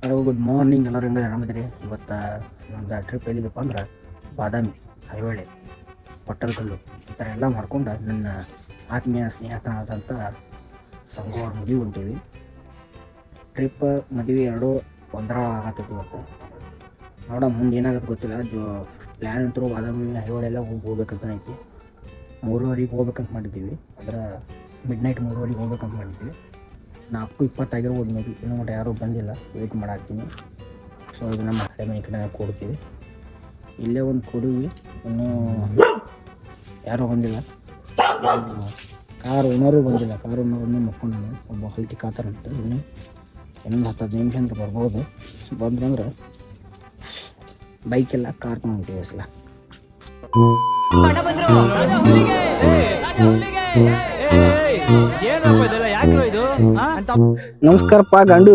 Hello good morning, ಎಲ್ಲರೂ ಹೆಂಗೆ ಆರಾಮಿದ್ರಿ? ಇವತ್ತು ನಮ್ದು ಟ್ರಿಪ್ ಎಲ್ಲಿದಪ್ಪ ಅಂದ್ರೆ ಬಾದಾಮಿ, ಐಹೊಳೆ, ಪಟ್ಟದಕಲ್ಲು ಈ ಥರ ಎಲ್ಲ ಮಾಡ್ಕೊಂಡು ನನ್ನ ಆತ್ಮೀಯ ಸ್ನೇಹಿತನಾದಂಥ ಸಂಗು ಅವ್ರ ಮದುವೆ ಹೊಂಟೀವಿ. ಟ್ರಿಪ್ ಮದುವೆ ಎರಡೂ ಒಂದರ ಆಗತ್ತೈತಿ ಇವತ್ತು. ನೋಡ ಮುಂದೆ ಏನಾಗುತ್ತೆ ಗೊತ್ತಿಲ್ಲ. ಪ್ಲ್ಯಾನ್ ಅಂತೂ ಬಾದಾಮಿ ಐಹೊಳೆ ಎಲ್ಲ ಹೋಗ್ಬೇಕಂತ ಐತಿ. 3:30ಗೆ ಹೋಗ್ಬೇಕಂತ ಮಾಡಿದ್ದೀವಿ. ಅಂದ್ರೆ ಮಿಡ್ ನೈಟ್ 3:30ಗೆ ಹೋಗ್ಬೇಕಂತ ಮಾಡಿದ್ದೀವಿ. 4:20 ಆಗಿರ್ಬೋದು ಮೇಬಿ. ಇನ್ನೂ ಮಟ್ಟ ಯಾರೂ ಬಂದಿಲ್ಲ, ವೆಯ್ಟ್ ಮಾಡಾಕ್ತೀನಿ. ಸೊ ಇದು ನಮ್ಮ ಹಳೆ ಮನೆ ಕಡೆ ಕೊಡ್ತೀವಿ. ಇಲ್ಲೇ ಒಂದು ಕೊಡುವಿ, ಇನ್ನೂ ಯಾರೂ ಬಂದಿಲ್ಲ. ಕಾರ್ ಓನರೂ ಬಂದಿಲ್ಲ. ಕಾರ್ ಓನರನ್ನು ಮಕ್ಕೊಂಡು ಒಬ್ಬ ಹಲ್ಟಿ ಕಾತಾರಂತ. ಇನ್ನೂ ಇನ್ನೊಂದು 10-15 ನಿಮಿಷ ಅಂತ ಬರ್ಬೋದು. ಬಂದ್ರಂದ್ರೆ ಬೈಕೆಲ್ಲ ಕಾರ್ ತೊಗೊಂಡಿದ್ದೀವಿ ಅಸಲ. ನಮಸ್ಕಾರಪ್ಪ ಗಂಡು.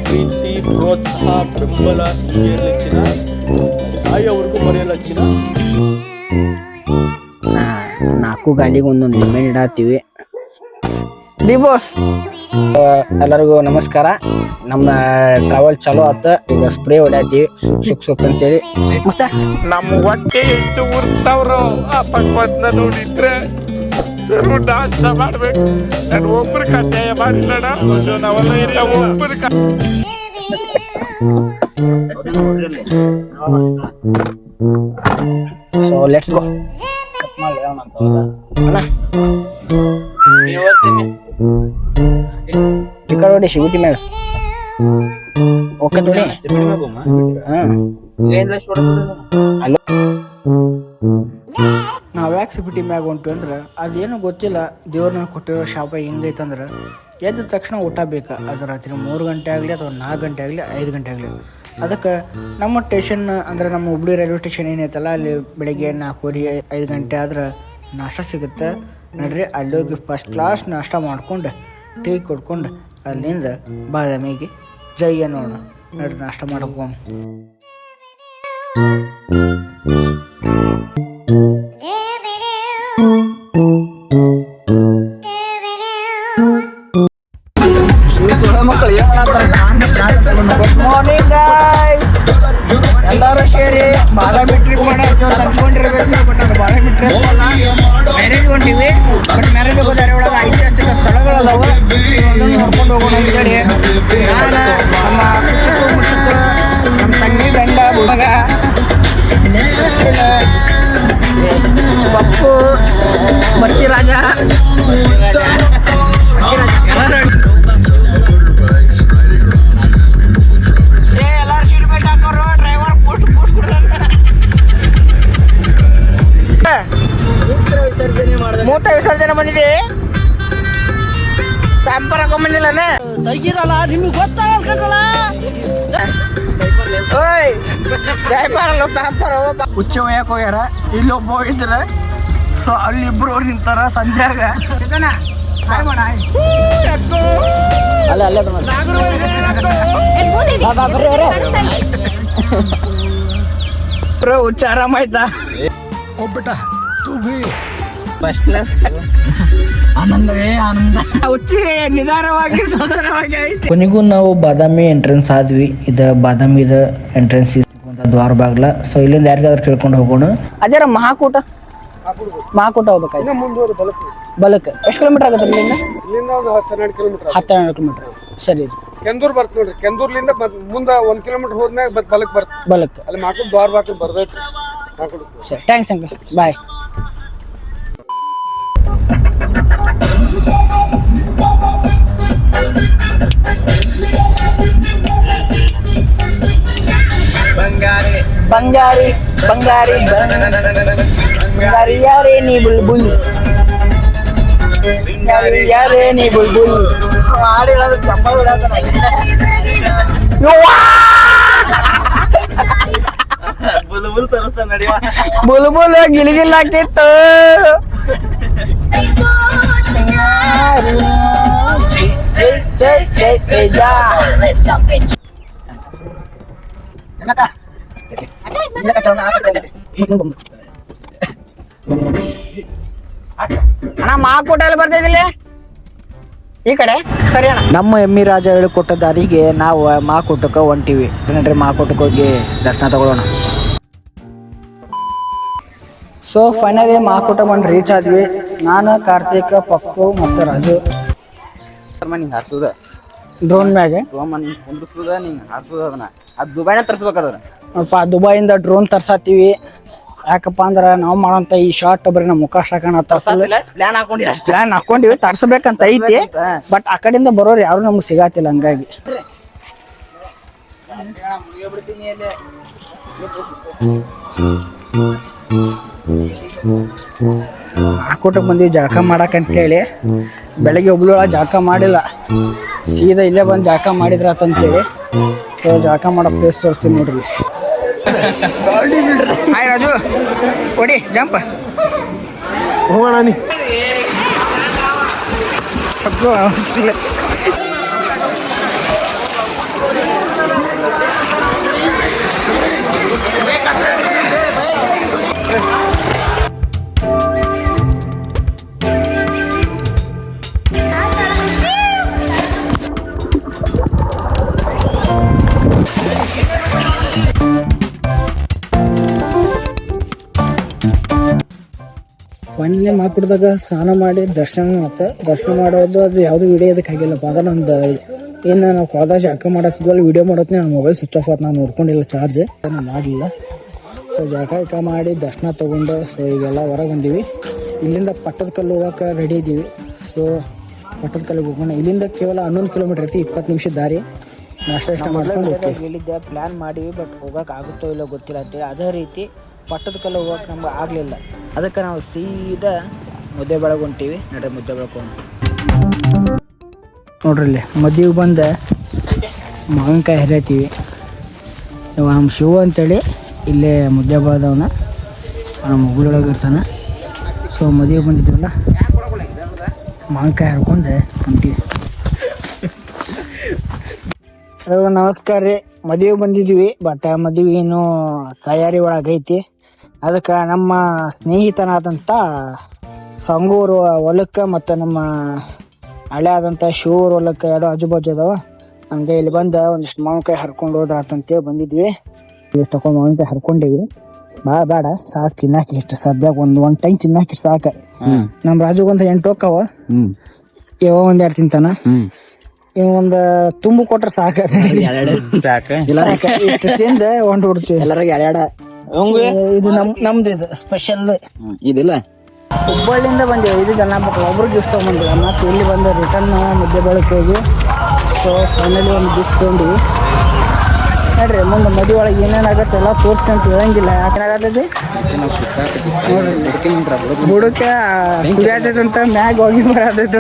ಪ್ರೀತಿ ಪ್ರೋತ್ಸಾಹ ಬೆಂಬಲ ಸಾಯೋವರೆಗೂ ಮರೆಯಲ್ಲ. 4 ಗಾಲಿಗೆ ಒಂದೊಂದು ಲಿಮಿಟ್ ಇಡತ್ತೀವಿ. ಡಿ ಬಾಸ್ ಎಲ್ಲರಿಗೂ ನಮಸ್ಕಾರ. ನಮ್ಮ ಟ್ರಾವೆಲ್ ಚಲೋ ಆತ. ಈಗ ಸ್ಪ್ರೇ ಹೊಡ್ಯಾತೀವಿ ಸುಕ್ ಅಂತೇಳಿ. ಮತ್ತೆ ನಮ್ಮ ಹೊಟ್ಟೆ ಎಷ್ಟು ಉರ್ತಾವ್ರು ಆ ಪಕ್ವದ್ನ ನೋಡಿದ್ರೆ ಸರು ನಾಶ ಮಾಡ್ಬೇಕು. ನಾನು ಒಬ್ಬರು ಕಡ್ಡಾಯ ಮಾಡಿಲ್ಲಣ, ನಾವೆಲ್ಲ ಇಲ್ಲ ಒಬ್ಬರು. So let's go. ಈ ಕಡೆ ನೋಡಿ ಶಿಗುಟಿ ಮ್ಯಾಗ. ಓಕೆ ನೋಡಿ. ಹಲೋ, ನಾವು ಯಾಕೆ ಸಿಬಿಟಿ ಮ್ಯಾಗ ಹೊಂಟು ಅಂದ್ರೆ ಅದೇನು ಗೊತ್ತಿಲ್ಲ. ದೇವ್ರನ್ನ ಕೊಟ್ಟಿರೋ ಶಾಪ ಹೆಂಗೈತಂದ್ರೆ ಎದ್ದ ತಕ್ಷಣ ಊಟ ಬೇಕು. ಅದು ರಾತ್ರಿ 3 ಗಂಟೆ ಆಗಲಿ ಅಥವಾ 4 ಗಂಟೆ ಆಗಲಿ 5 ಗಂಟೆ ಆಗಲಿ. ಅದಕ್ಕೆ ನಮ್ಮ ಸ್ಟೇಷನ್ ಅಂದ್ರೆ ನಮ್ಮ ಹುಬ್ಳಿ ರೈಲ್ವೆ ಸ್ಟೇಷನ್ ಏನೈತಲ್ಲ, ಅಲ್ಲಿ ಬೆಳಗ್ಗೆ 4:30-5 ಗಂಟೆ ಆದ್ರೆ ನಾಷ್ಟ ಸಿಗುತ್ತೆ. ನಡ್ರಿ ಅಲ್ಲಿ ಹೋಗಿ ಫಸ್ಟ್ ಕ್ಲಾಸ್ ನಾಷ್ಟ ಮಾಡ್ಕೊಂಡು ಟೀ ಕೊಡ್ಕೊಂಡು ಅಲ್ಲಿಂದ ಬಾದಾಮಿಗೆ ಜೈ ಅನ್ನೋಣ. ನಡ್ರಿ ನಾಷ್ಟ ಮಾಡ್ಕೊಂಡು ಗುಡ್ ಮಾರ್ನಿಂಗ್ ಗಾಯ್ಸ್. ಎಲ್ಲರೂ ಸೇರಿ ಬಾದಾಮಿ ಟ್ರಿಪ್ ಮಾಡಕ್ಕೆ ಅನ್ಕೊಂಡಿರ್ಬೇಕು. ಬಟ್ ಅದು ಬಾದಾಮಿ ಟ್ರಿಪ್ ಅಲ್ಲ, ಮ್ಯಾರೇಜ್ ಹೊಂಟಿವಿ. ಬಟ್ ಮ್ಯಾರೇಜ್ ಹೋಗೋದಾರೆ ಒಳಗೆ ಐತಿಹಾಸಿಕ ಸ್ಥಳಗಳದಾವ, ನೋಡ್ಕೊಂಡು ಹೋಗೋಣ ಅಂತೇಳಿ ನಾನು ನಮ್ಮ ಮುಸುಕು ನಮ್ಮ ತಂಗಿ ಗಂಡ ಮಗ ಪಪ್ಪು ಬರ್ತಿ ರಾಜ ಮೂತ ವಿಸರ್ಜನೆ ಬಂದಿದೆ. ಪ್ಯಾಂಪರ್ ಹಾಕೊಂಡ್ಬಂದಿಲ್ಲನೆ ತೆಗಿರಲ್ಲ, ನಿಮ್ಗೆ ಗೊತ್ತಾಗಲ್ಲ. ಓಯ್ ಡೈಪರಲ್ಲ ಪ್ಯಾಂಪರ್ ಹುಚ್ಚ ಒಯ್ಯಕ್ಕೆ ಹೋಗ್ಯಾರ. ಇಲ್ಲೊಬ್ಬ ಹೋಗಿದ್ರೆ ಸೊ ಅಲ್ಲಿಬ್ರು ನಿಂತಾರ ಸಂಧ್ಯಾಗ. ಅಲ್ಲ ಅಲ್ಲೇ ಹುಚ್ಚ ಆರಾಮಾಯ್ತಾ? ಹೋಗ್ಬಿಟ್ಟ ತೂ ಬಿ ಫಸ್ಟ್ ಕ್ಲಾಸ್ ಆನಂದವೇ ಆನಂದ. ಹುಚ್ಚಿ ನಿಧಾನವಾಗಿ ಸುಧಾರವಾಗಿ ಐತಿ. ಕೊನೆಗೂ ನಾವು ಬಾದಾಮಿ ಎಂಟ್ರೆನ್ಸ್ ಆದ್ವಿ. ಇದು ಬಾದಾಮಿದ ಎಂಟ್ರೆನ್ಸ್ ದ್ವಾರ ಬಾಗ್ಲ. ಸೊ ಇಲ್ಲಿಂದ ಯಾರಿಗಾದ್ರೂ ಕೇಳ್ಕೊಂಡು ಹೋಗೋಣ. ಅಜರ ಮಹಾಕೂಟ ಹೋಗ್ಬೇಕಾಯ್ತು. ಬಲಕ್ ಎಷ್ಟು ಕಿಲೋಮೀಟರ್ ಆಗುತ್ತೆ ಇಲ್ಲಿಂದ? 12 ಕಿಲೋಮೀಟರ್. ಸರಿ, ಕೆಂದೂರ್ ಬರ್ತ ನೋಡ್ರಿ. ಕೆಂದೂರ್ಲಿಂದ ಮುಂದ 1 ಕಿಲೋಮೀಟರ್ ಹೋದ್ಮ್ಯಾಗ ಬಲಕ್ ಬಲಕ್ ಅಲ್ಲಿ ಮಾಕೂಡ್ ದ್ವಾರ ಬಾಕ್ಲ ಬರ್ದೈತಿ. ಸರಿ, ಥ್ಯಾಂಕ್ಸ್ ಅಂಕಲ್, ಬಾಯ್. ಬಂಗಾರಿ ಬಂಗಾರಿ ಬಂಗಾರಿ ಯಾರೇ ನೀ ಬುಲ್ಬುಲ್, ಯಾರೇ ನೀ ಬುಲ್ಬುಲ್. ಹಾಡು ಹೇಳೋದು ಚಂಬ ಬುಲ್ಬುಲ್ ತರಸ ನಡೆಯುವ ಬುಲ್ಬುಲ್ ಗಿಲಿಗಿಲ್ ಹಾಕಿತ್ತು. ಅಣ್ಣ ಮಾಕೋಟ ಎಲ್ಲ ಬರ್ತಿದ್ದಿಲ್ಲ ಈ ಕಡೆ ಸರಿ ಅಣ್ಣ. ನಮ್ಮ ಎಮ್ಮಿ ರಾಜ ಹೇಳಿಕೊಟ್ಟ ದಾರಿಗೆ ನಾವು ಮಾಕೋಟಕ್ಕೆ ಹೊಂಟಿವಿ. ನಡ್ರಿ ಮಾಕೋಟಕ್ಕೆ ಹೋಗಿ ದರ್ಶನ ತಗೊಳ್ಳೋಣ. ಸೊ ಫೈನಲಿ ಮಾಕೋಟ ಬಂದು ರೀಚ್ ಆದ್ವಿ. ನಾನು, ಕಾರ್ತಿಕ್, ಪಕ್ಕು ಮತ್ತು ರಾಜು. ನಿಂಗೆ ಹಾರ್ಸುದ ಡ್ರೋನ್ ಮ್ಯಾಗೆ ಕುಂದ್ರಸುದ ನಿಂಗೆ ಹಾರ್ಸುದ ಅದನ್ನ ಅದು ದುಬೈನ ತರಿಸ್ಬೇಕಾದ್ರ ದುಬೈಯಿಂದ ಡ್ರೋನ್ ತರ್ಸಾತೀವಿ. ಯಾಕಪ್ಪ ಅಂದ್ರ ನಾವು ಮಾಡೋಂತ ಈ ಶಾರ್ಟ್ ಬರೀ ನಮ್ಮ ಮುಖ ಪ್ಲಾನ್ ಹಾಕೊಂಡಿ ಅಷ್ಟೇ. ಪ್ಲಾನ್ ಹಾಕೊಂಡಿವಿ, ತರ್ಸಬೇಕಂತ ಐತಿ. ಬಟ್ ಆ ಕಡೆಯಿಂದ ಬರೋರು ಯಾರು ನಮ್ಗೆ ಸಿಗಾತಿಲ್ಲ. ಹಂಗಾಗಿ ಹಾಕೋಟಕ್ಕೆ ಬಂದಿವಿ ಜಳಕ ಮಾಡಕಂತ ಹೇಳಿ. ಬೆಳಗ್ಗೆ ಒಬ್ಳು ಜಳಕ ಮಾಡಿಲ್ಲ, ಸೀದಾ ಇಲ್ಲೇ ಬಂದು ಜಳಕ ಮಾಡಿದ್ರಾತಂತೇಳಿ. ಸೊ ಜಳಕ ಮಾಡೋ ಪ್ಲೇಸ್ ತೋರಿಸ್ತೀನಿ ನೋಡ್ರಿ. ಹಾಯ್ ರಾಜು ಕೊಡಿ ಜಂಪ್ ಹೋಗೋಣ ನೀ. ಫೈನಲಿ ಮಾತಾಡಿದಾಗ ಸ್ನಾನ ಮಾಡಿ ದರ್ಶನ ಆತ. ದರ್ಶನ ಮಾಡೋದು ಅದು ಯಾವ್ದು ವಿಡಿಯೋ ಅದಕ್ಕೆ ಆಗಿಲ್ಲಪ್ಪ. ಅದ ನಮ್ದು ಏನು ನಾವು ಕಾಲೇಜ್ ಜಳಕ ಮಾಡತ್ತಿದ್ವಲ್ಲ, ವಿಡಿಯೋ ಮಾಡೋತ್ನೇ ನನ್ನ ಮೊಬೈಲ್ ಸ್ವಿಚ್ ಆಫ್ ಆಯ್ತು. ನಾನು ನೋಡ್ಕೊಂಡಿಲ್ಲ ಚಾರ್ಜ್, ನಾನು ಮಾಡಲಿಲ್ಲ. ಸೊ ಜಳಕ ಮಾಡಿ ದರ್ಶನ ತೊಗೊಂಡು ಸೊ ಈಗೆಲ್ಲ ಹೊರಗೆ ಬಂದೀವಿ. ಇಲ್ಲಿಂದ ಪಟ್ಟದ ಕಲ್ಲು ಹೋಗಕ್ಕೆ ರೆಡಿ ಇದ್ದೀವಿ. ಸೊ ಪಟ್ಟದ ಕಲ್ಲಿಗೆ ಹೋಗೋಣ. ಇಲ್ಲಿಂದ ಕೇವಲ 11 ಕಿಲೋಮೀಟರ್ ಐತಿ, 20 ನಿಮಿಷ ದಾರಿ. ನಾಷ್ಟ ಮಾಡ್ಕೊಂಡು ಹೇಳಿದ್ದೆ, ಪ್ಲ್ಯಾನ್ ಮಾಡೀವಿ. ಬಟ್ ಹೋಗಕ್ಕೆ ಆಗುತ್ತೋ ಇಲ್ಲೋ ಗೊತ್ತಿಲ್ಲ ಅಂತೇಳಿ. ಅದೇ ರೀತಿ ಪಟ್ಟದ ಕಲ್ಲು ಹೋಗಕ್ಕೆ ನಮ್ಗೆ ಆಗಲಿಲ್ಲ. ಅದಕ್ಕೆ ನಾವು ಸೀದಾ ಮುದ್ದೆ ಬೆಳಗ್ಗೆ ಹೊಂಟೀವಿ. ನಡ್ರಿ ಮುದ್ದೆ ಬೆಳಗ್ಗೆ ನೋಡ್ರಿ. ಇಲ್ಲಿ ಮದುವೆಗೆ ಬಂದು ಮಾವಿನಕಾಯಿ ಹರಿಯತ್ತೀವಿ. ಇವಾಗ ನಮ್ಮ ಶಿವ ಅಂತೇಳಿ ಇಲ್ಲೇ ಮುದ್ದೆ ಬೆಳೆದವನ ನಮ್ಮ ಹುಗಳೊಳಗೆ ಇರ್ತಾನೆ. ಸೊ ಮದುವೆಗೆ ಬಂದಿದ್ದೀವಲ್ಲ, ಮಾವಿನಕಾಯಿ ಹರ್ಕೊಂಡು ಹೊಂಟೀವಿ. ಹಲೋ ನಮಸ್ಕಾರ ರೀ. ಮದುವೆಗೆ ಬಂದಿದ್ದೀವಿ. ಬಟ್ ಮದುವೆ ಏನು ತಯಾರಿ ಒಳಗೈತಿ. ಅದಕ್ಕೆ ನಮ್ಮ ಸ್ನೇಹಿತನಾದಂಥ ಸಂಗೂರು ಹೊಲಕ್ಕೆ ಮತ್ತು ನಮ್ಮ ಹಳೆ ಆದಂಥ ಶಿವೂರು ಹೊಲಕ್ಕೆ ಎರಡು ಆಜುಬಾಜು ಅದಾವ. ಹಂಗೆ ಇಲ್ಲಿ ಬಂದು ಒಂದಿಷ್ಟು ಮಾವಿನಕಾಯಿ ಹರ್ಕೊಂಡು ಹೋದ್ರಾತಂತೇಳಿ ಬಂದಿದ್ವಿ. ಇಷ್ಟು ತಗೊಂಡು ಮಾವಿನಕಾಯಿ ಹರ್ಕೊಂಡಿವಿ. ಬೇಡ ಸಾಕು ತಿನ್ನಾಕ. ಇಷ್ಟು ಸದ್ಯಕ್ಕೆ ಒಂದು ಟೈಮ್ ತಿನ್ನಾಕ ಸಾಕು. ನಮ್ಮ ರಾಜುಗೊಂದು 8 ಹೋಕ್ಕವ. ಇವ 1 2 ತಿಂತಾನ. ಇವ ಒಂದು ತುಂಬು ಕೊಟ್ರೆ ಸಾಕು. ಇಷ್ಟು ತಿಂದ ಹೊಂಟು ಬಿಡ್ತೀವಿ ಎಲ್ಲರಿಗೆ. ಇದು ನಮ್ದು ಇದು ಸ್ಪೆಷಲ್ ಇದಿಲ್ಲ. ಹುಬ್ಬಳ್ಳಿಯಿಂದ ಬಂದೇವು. ಇದು ಜನ ಒಬ್ರು ಗಿಫ್ಟ್ ತೊಗೊಂಡಿಲ್ಲ. ಮತ್ತು ಇಲ್ಲಿ ಬಂದು ರಿಟರ್ನ್ ಮುದ್ದೆ ಬೆಳಕ್ಕೆ ಹೋಗಿ ಸೊ ಫೈನಲಿ ಒಂದು ಗಿಫ್ಟ್ ತೊಗೊಂಡಿವಿ. ನೋಡ್ರಿ ಮುಂದೆ ಮದುವೆ ಒಳಗೆ ಏನೇನಾಗತ್ತೆ ಎಲ್ಲ ತೋರಿಸ್ತೀನಿ ಅಂತ ಹೇಳಂಗಿಲ್ಲ. ಯಾಕೇನಾಗತ್ತೈತಿ ಬುಡಕ್ಕೆ ಕುಡಿಯತೈತಂತ ಮ್ಯಾಗ ಹೋಗಿ ಬರತೈತ.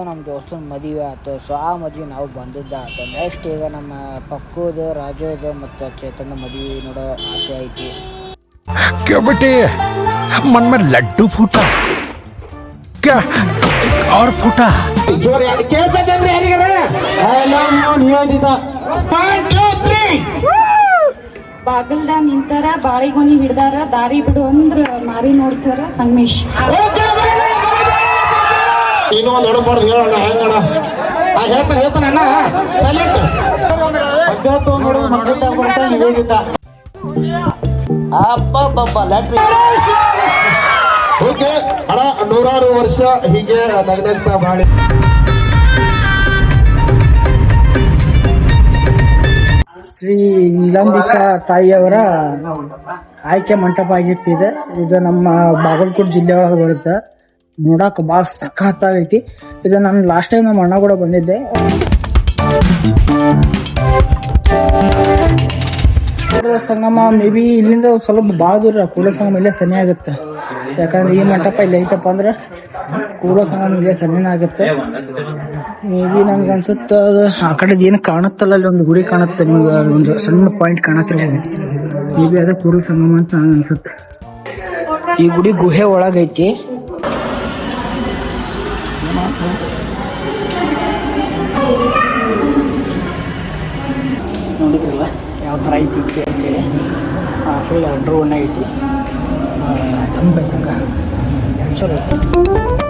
ನಮ್ಮ ದೋಸ್ತನ ಮದುವೆ ಆಯ್ತು. ಸೊ ಆ ಮದುವೆ ನಾವು ಬಂದದ್ದು ಆಯ್ತು. ನೆಕ್ಸ್ಟ್ ಈಗ ನಮ್ಮ ಪಕ್ಕದ ರಾಜೋದು ಮತ್ತು ಚೇತನ ಮದುವೆ ನೋಡೋ ಆಸೆ ಐತಿ. क्या बेटे मन में लड्डू फूटा क्या और फूटा ಬಾಗಲ್ದಾಗ ನಿಂತಾರ, ಬಾಳಿಗೊನಿ ಹಿಡ್ದಾರ, ದಾರಿ ಬಿಡು ಅಂದ್ರ ಮಾರಿ ನೋಡ್ತಾರ ಸಂಗಮೇಶ್. ಇನ್ನೂ ಒಂದು ಹೊಡಬಾರ್ದು ಹೇಳೋಣ. ಹೆಂಗಣ ಹೇಳ್ತಾನೆ ಅಣ್ಣ ಸೈಲೆಂಟ್ ಓಕೆ ಅಣ್ಣ. 100 ವರ್ಷ ಹೀಗೆ ನಗ್ನಗ್ತಾ ಬಾಳಿ. ಶ್ರೀ ನೀಲಾಂಬಿಕಾ ತಾಯಿಯವರ ಆಯ್ಕೆ ಮಂಟಪ ಆಗಿರ್ತಿದೆ. ಇದು ನಮ್ಮ ಬಾಗಲಕೋಟೆ ಜಿಲ್ಲೆ ಒಳಗೆ ಬರುತ್ತೆ. ನೋಡಕ್ಕೆ ಭಾಳ ಸಖತ್ತಾಗೈತಿ. ಇದು ನಾನು ಲಾಸ್ಟ್ ಟೈಮ್ ನಮ್ಮ ಅಣ್ಣ ಕೂಡ ಬಂದಿದ್ದೆ. ಕೂಡಲ ಸಂಗಮ ಮೇ ಬಿ ಇಲ್ಲಿಂದ ಸ್ವಲ್ಪ ಭಾಳ ದೂರ. ಕೂಡಲ ಸಂಗಮ ಇಲ್ಲೇ ಸನಿ ಆಗುತ್ತೆ. ಯಾಕಂದ್ರೆ ಈ ಮಂಟಪ ಇಲ್ಲಿ ಐತಪ್ಪ ಅಂದ್ರೆ ಕೂಡಲ ಸಂಗಮ ಇಲ್ಲೇ ಸನಿನ ಆಗುತ್ತೆ. ಮೇ ಬಿ ನನ್ಗೆ ಅನ್ಸುತ್ತೆ ಅದು ಆ ಕಡೆದು ಏನು ಕಾಣುತ್ತಲ್ಲ, ಅಲ್ಲಿ ಒಂದು ಗುಡಿ ಕಾಣುತ್ತೆ ನಿಮ್ಗೆ, ಒಂದು ಸಣ್ಣ ಪಾಯಿಂಟ್ ಕಾಣತ್ತಿರ್ಬೋದು. ಮೇ ಬಿ ಅದೇ ಕೂಡಲ ಸಂಗಮ ಅಂತ ನನಗೆ ಅನ್ಸುತ್ತೆ. ಈ ಗುಡಿ ಗುಹೆ ಒಳಗೈತಿ. ನೋಡಿದ್ರಲ್ಲ ಯಾವ ಥರ ಐತಿ ಇಕ್ಕೆ ಅಂತೇಳಿ ಫುಲ್ ಡ್ರೋನ್ ಐತಿ ತಂಪೈತೆ ಹಂಗೆ ಚಲೋ ಐತಿ